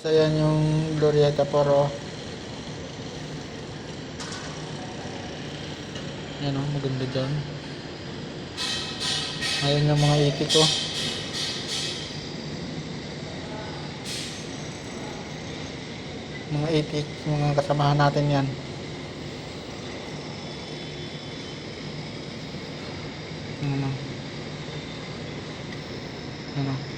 So yan yung Glorieta Poro. Yan o, maganda dyan. Ayan yung mga itik ko. Mga itik, mga kasamahan natin yan. Ano. Ano.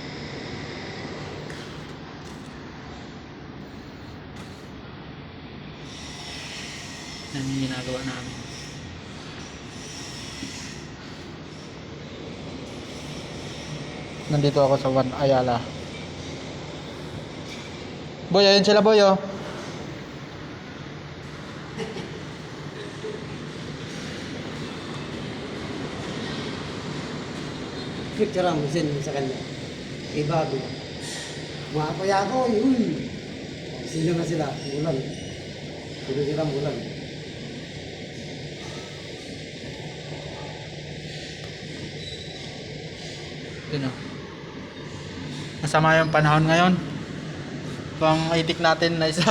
Yan yung ginagawa namin. Nandito ako sa One Ayala. Boy, ayun sila boy oh. Picture ang send sa kanya. Ibago. Mga kuya ko, yun. Sino na sila? Bulan. Sino silang bulan? Yun oh. Masama yung panahon ngayon. Pang itik natin na isa.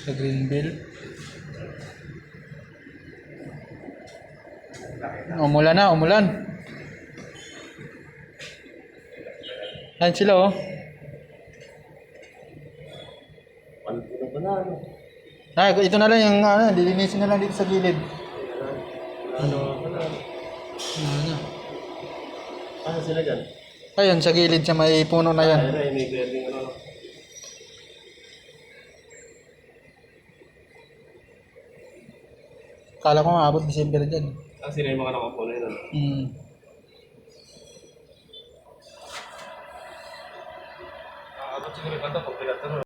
Sa Greenville. Umulan na, umulan. Ayan sila oh. Ay, ito na lang yung lilinisin na lang dito sa gilid. Ano na. Ano sila dyan? Ayun, sa gilid sa may puno na yan. Ay, may clearing ano. Kala ko maabot December dyan. Sila yung mga nakapuno yun. Abot siguro yung kanta pag pinagtanong.